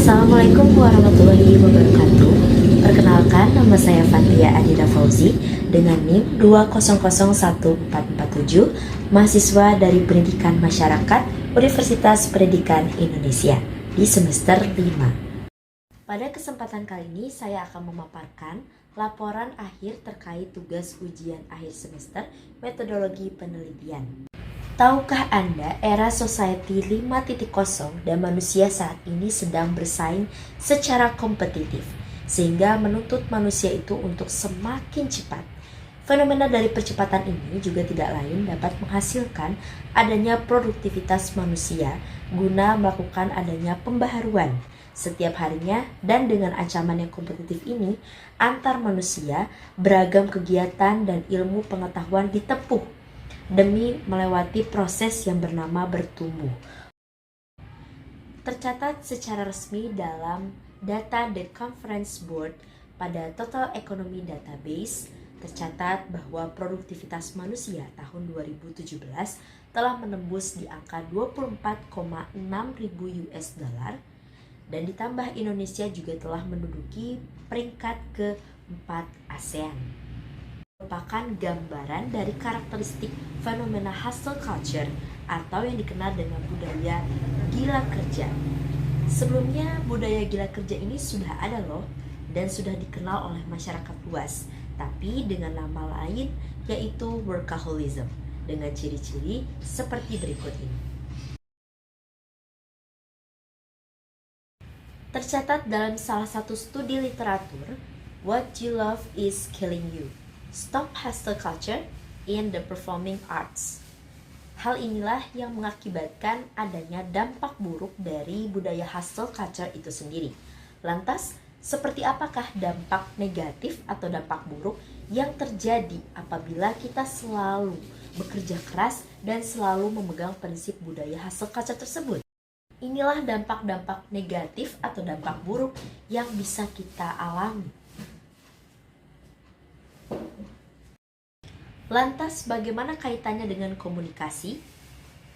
Assalamualaikum warahmatullahi wabarakatuh. Perkenalkan, nama saya Fatia Adira Fauzi dengan NIM 2001447, mahasiswa dari Pendidikan Masyarakat Universitas Pendidikan Indonesia di semester 5. Pada kesempatan kali ini saya akan memaparkan laporan akhir terkait tugas ujian akhir semester metodologi penelitian. Tahukah Anda, era Society 5.0 dan manusia saat ini sedang bersaing secara kompetitif, sehingga menuntut manusia itu untuk semakin cepat. Fenomena dari percepatan ini juga tidak lain dapat menghasilkan adanya produktivitas manusia guna melakukan adanya pembaharuan setiap harinya, dan dengan ancaman yang kompetitif ini, antar manusia beragam kegiatan dan ilmu pengetahuan ditempuh demi melewati proses yang bernama bertumbuh. Tercatat secara resmi dalam data The Conference Board pada Total Economy Database, tercatat bahwa produktivitas manusia tahun 2017 telah menembus di angka 24,6 ribu US dollar, dan ditambah Indonesia juga telah menduduki peringkat ke-4 ASEAN. Merupakan gambaran dari karakteristik fenomena hustle culture atau yang dikenal dengan budaya gila kerja. Sebelumnya budaya gila kerja ini sudah ada loh dan sudah dikenal oleh masyarakat luas, tapi dengan nama lain yaitu workaholism dengan ciri-ciri seperti berikut ini. Tercatat dalam salah satu studi literatur, What You Love Is Killing You. Stop hustle culture in the performing arts. Hal inilah yang mengakibatkan adanya dampak buruk dari budaya hustle culture itu sendiri. Lantas, seperti apakah dampak negatif atau dampak buruk yang terjadi apabila kita selalu bekerja keras dan selalu memegang prinsip budaya hustle culture tersebut? Inilah dampak-dampak negatif atau dampak buruk yang bisa kita alami. Lantas bagaimana kaitannya dengan komunikasi?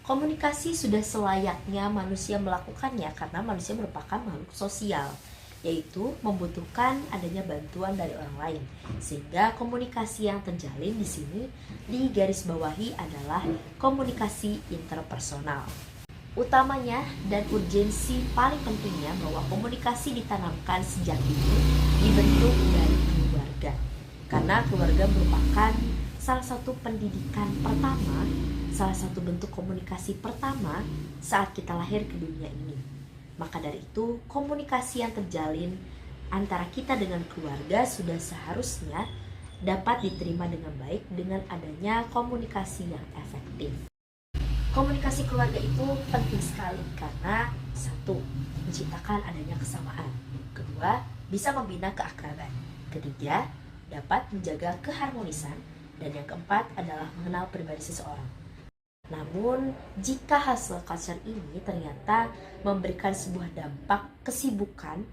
Komunikasi sudah selayaknya manusia melakukannya karena manusia merupakan makhluk sosial, yaitu membutuhkan adanya bantuan dari orang lain. Sehingga komunikasi yang terjalin di sini digarisbawahi adalah komunikasi interpersonal. Utamanya dan urgensi paling pentingnya bahwa komunikasi ditanamkan sejak dini dibentuk dari keluarga. Karena keluarga merupakan salah satu pendidikan pertama, salah satu bentuk komunikasi pertama saat kita lahir ke dunia ini. Maka dari itu, komunikasi yang terjalin antara kita dengan keluarga sudah seharusnya dapat diterima dengan baik dengan adanya komunikasi yang efektif. Komunikasi keluarga itu penting sekali karena satu, menciptakan adanya kesamaan. Kedua, bisa membina keakraban. Ketiga, dapat menjaga keharmonisan. Dan yang keempat adalah mengenal pribadi seseorang. Namun, jika hustle culture ini ternyata memberikan sebuah dampak kesibukan,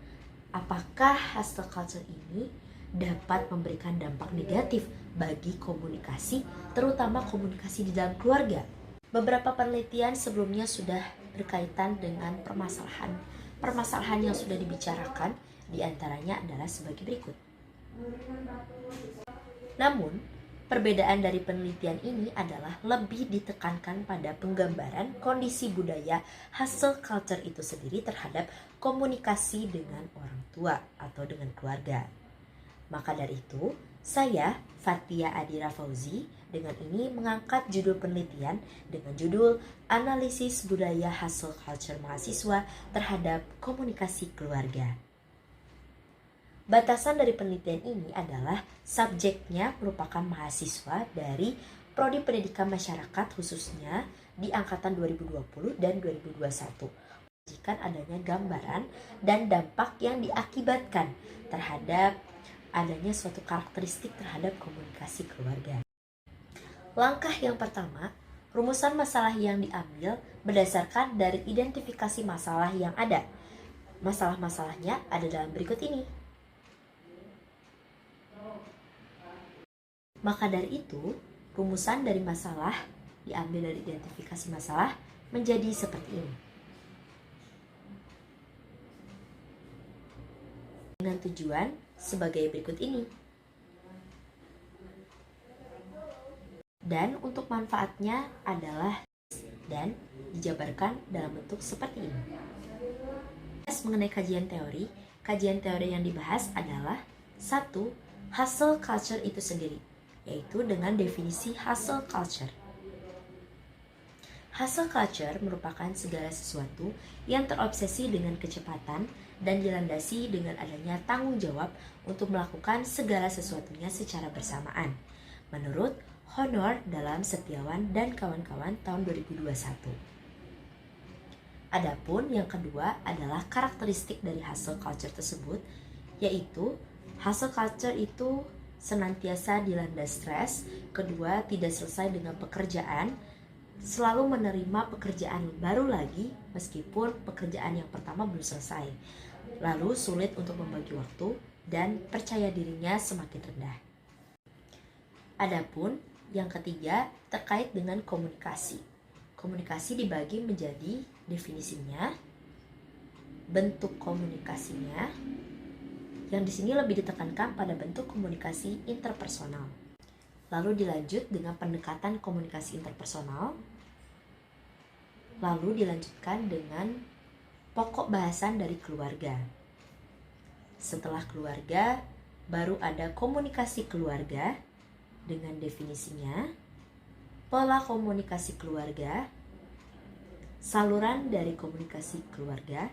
apakah hustle culture ini dapat memberikan dampak negatif bagi komunikasi, terutama komunikasi di dalam keluarga? Beberapa penelitian sebelumnya sudah berkaitan dengan permasalahan yang sudah dibicarakan, diantaranya adalah sebagai berikut. Namun, perbedaan dari penelitian ini adalah lebih ditekankan pada penggambaran kondisi budaya hustle culture itu sendiri terhadap komunikasi dengan orang tua atau dengan keluarga. Maka dari itu, saya, Fatia Adira Fauzi, dengan ini mengangkat judul penelitian dengan judul Analisis Budaya Hustle Culture Mahasiswa Terhadap Komunikasi Keluarga. Batasan dari penelitian ini adalah subjeknya merupakan mahasiswa dari Prodi Pendidikan Masyarakat khususnya di angkatan 2020 dan 2021. Jika adanya gambaran dan dampak yang diakibatkan terhadap adanya suatu karakteristik terhadap komunikasi keluarga. Langkah yang pertama, rumusan masalah yang diambil berdasarkan dari identifikasi masalah yang ada. Masalah-masalahnya ada dalam berikut ini. Maka dari itu, rumusan dari masalah diambil dari identifikasi masalah menjadi seperti ini. dengan tujuan sebagai berikut ini. Dan untuk manfaatnya adalah dan dijabarkan dalam bentuk seperti ini. Mengenai kajian teori yang dibahas adalah 1. Hustle culture itu sendiri, yaitu dengan definisi hustle culture. Hustle culture merupakan segala sesuatu yang terobsesi dengan kecepatan dan dilandasi dengan adanya tanggung jawab untuk melakukan segala sesuatunya secara bersamaan. Menurut Honor dalam Setiawan dan kawan-kawan tahun 2021. Adapun yang kedua adalah karakteristik dari hustle culture tersebut, yaitu hustle culture itu senantiasa dilanda stres, kedua tidak selesai dengan pekerjaan, selalu menerima pekerjaan baru lagi meskipun pekerjaan yang pertama belum selesai, lalu sulit untuk membagi waktu dan percaya dirinya semakin rendah. Adapun yang ketiga terkait dengan komunikasi. Komunikasi dibagi menjadi definisinya, bentuk komunikasinya, yang di sini lebih ditekankan pada bentuk komunikasi interpersonal. Lalu dilanjut dengan pendekatan komunikasi interpersonal, lalu dilanjutkan dengan pokok bahasan dari keluarga. Setelah keluarga, baru ada komunikasi keluarga dengan definisinya, pola komunikasi keluarga, saluran dari komunikasi keluarga,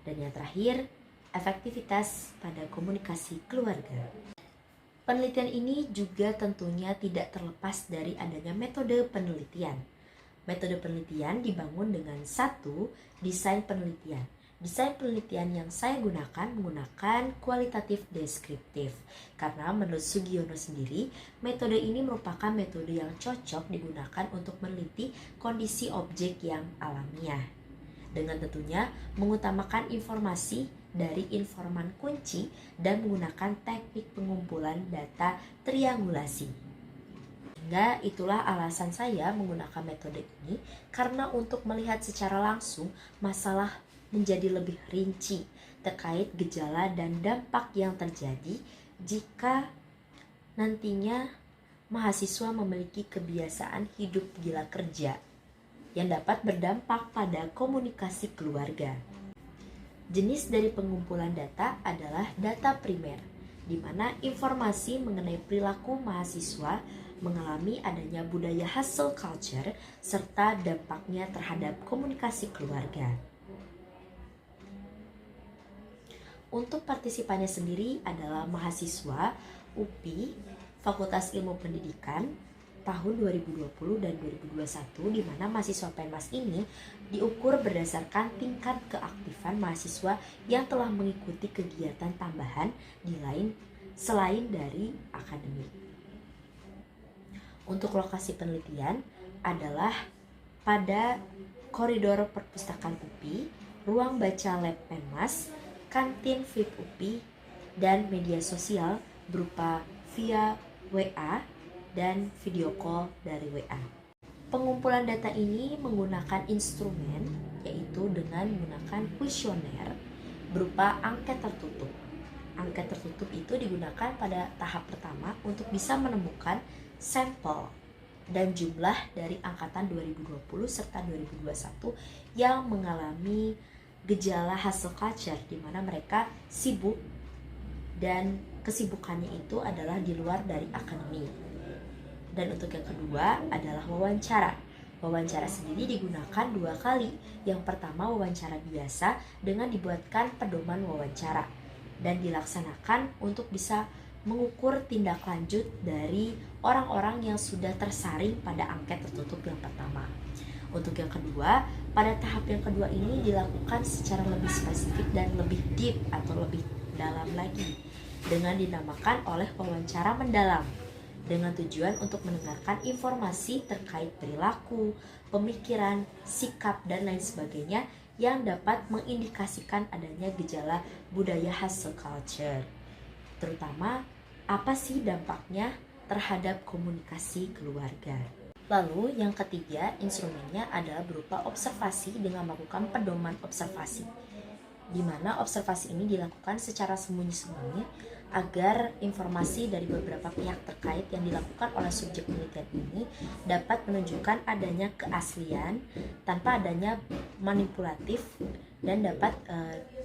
dan yang terakhir, efektivitas pada komunikasi keluarga. Penelitian ini juga tentunya tidak terlepas dari adanya metode penelitian. Metode penelitian dibangun dengan 1. Desain penelitian. Desain penelitian yang saya gunakan menggunakan kualitatif deskriptif. Karena menurut Sugiono sendiri, metode ini merupakan metode yang cocok digunakan untuk meneliti kondisi objek yang alamiah. Dengan tentunya mengutamakan informasi dari informan kunci dan menggunakan teknik pengumpulan data triangulasi. Sehingga itulah alasan saya menggunakan metode ini, karena untuk melihat secara langsung masalah menjadi lebih rinci terkait gejala dan dampak yang terjadi jika nantinya mahasiswa memiliki kebiasaan hidup gila kerja yang dapat berdampak pada komunikasi keluarga. Jenis dari pengumpulan data adalah data primer, di mana informasi mengenai perilaku mahasiswa mengalami adanya budaya hustle culture serta dampaknya terhadap komunikasi keluarga. Untuk partisipannya sendiri adalah mahasiswa UPI Fakultas Ilmu Pendidikan tahun 2020 dan 2021, di mana mahasiswa Penmas ini diukur berdasarkan tingkat keaktifan mahasiswa yang telah mengikuti kegiatan tambahan selain dari akademik. Untuk lokasi penelitian adalah pada koridor perpustakaan UPI, ruang baca lab Penmas, kantin VIP UPI, dan media sosial berupa via WA dan video call dari WA. Pengumpulan data ini menggunakan instrumen, yaitu dengan menggunakan kuesioner berupa angket tertutup. Angket tertutup itu digunakan pada tahap pertama untuk bisa menemukan sampel dan jumlah dari angkatan 2020 serta 2021 yang mengalami gejala hustle culture, di mana mereka sibuk dan kesibukannya itu adalah di luar dari akademik. Dan untuk yang kedua adalah wawancara. Wawancara sendiri digunakan 2 kali. Yang pertama wawancara biasa dengan dibuatkan pedoman wawancara dan dilaksanakan untuk bisa mengukur tindak lanjut dari orang-orang yang sudah tersaring pada angket tertutup yang pertama. Untuk yang kedua, pada tahap yang kedua ini dilakukan secara lebih spesifik dan lebih deep atau lebih dalam lagi dengan dinamakan oleh wawancara mendalam, dengan tujuan untuk mendengarkan informasi terkait perilaku, pemikiran, sikap, dan lain sebagainya yang dapat mengindikasikan adanya gejala budaya hustle culture. Terutama, apa sih dampaknya terhadap komunikasi keluarga. Lalu yang ketiga, instrumennya adalah berupa observasi dengan melakukan pedoman observasi. di mana observasi ini dilakukan secara sembunyi-sembunyi agar informasi dari beberapa pihak terkait yang dilakukan oleh subjek penelitian ini dapat menunjukkan adanya keaslian tanpa adanya manipulatif dan dapat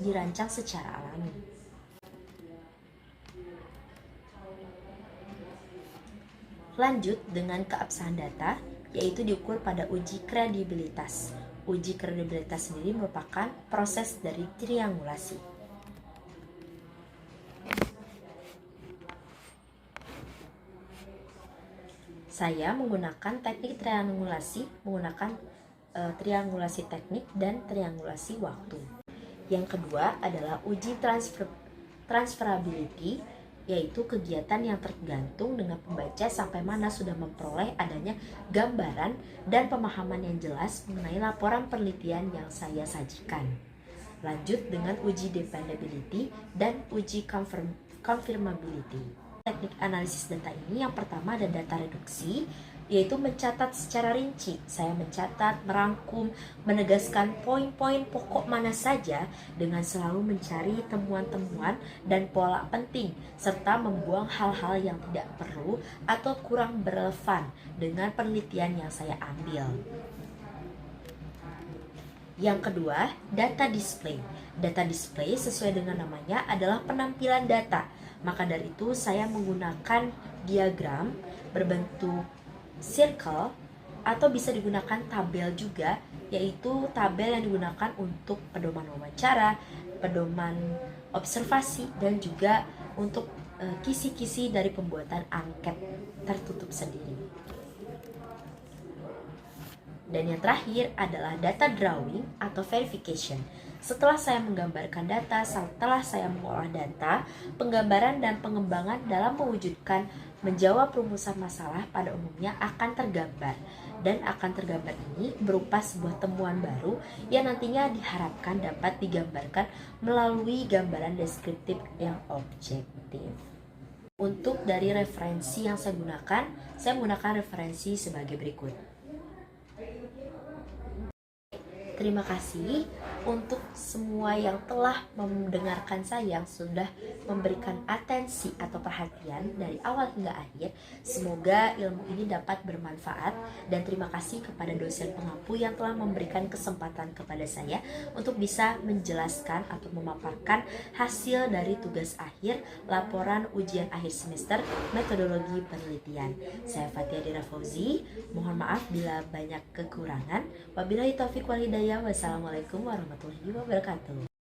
dirancang secara alami. Lanjut dengan keabsahan data, yaitu diukur pada uji kredibilitas. Uji kredibilitas sendiri merupakan proses dari triangulasi. Saya menggunakan teknik triangulasi, triangulasi teknik dan triangulasi waktu. Yang kedua adalah uji transferability, yaitu kegiatan yang tergantung dengan pembaca sampai mana sudah memperoleh adanya gambaran dan pemahaman yang jelas mengenai laporan penelitian yang saya sajikan. Lanjut dengan uji dependability dan uji confirmability. Teknik analisis data ini yang pertama ada data reduksi, yaitu mencatat secara rinci. Saya mencatat, merangkum, menegaskan poin-poin pokok mana saja dengan selalu mencari temuan-temuan dan pola penting, serta membuang hal-hal yang tidak perlu atau kurang berrelevan dengan penelitian yang saya ambil. Yang kedua, data display. Data display sesuai dengan namanya adalah penampilan data. Maka dari itu saya menggunakan diagram berbentuk circle atau bisa digunakan tabel juga, yaitu tabel yang digunakan untuk pedoman wawancara, pedoman observasi, dan juga untuk kisi-kisi dari pembuatan angket tertutup sendiri. Dan yang terakhir adalah data drawing atau verification. Setelah saya menggambarkan data, setelah saya mengolah data, penggambaran dan pengembangan dalam mewujudkan menjawab rumusan masalah pada umumnya akan tergambar. Dan akan tergambar ini berupa sebuah temuan baru yang nantinya diharapkan dapat digambarkan melalui gambaran deskriptif yang objektif. Untuk dari referensi yang saya menggunakan referensi sebagai berikut. Terima kasih untuk semua yang telah mendengarkan saya, yang sudah memberikan atensi atau perhatian dari awal hingga akhir. Semoga ilmu ini dapat bermanfaat, dan terima kasih kepada dosen pengampu yang telah memberikan kesempatan kepada saya untuk bisa menjelaskan atau memaparkan hasil dari tugas akhir laporan ujian akhir semester metodologi penelitian. Saya Fathia Dira Fauzi, mohon maaf bila banyak kekurangan. Wabillahi taufiq wal hidayah. Wassalamualaikum warahmatullahi wabarakatuh.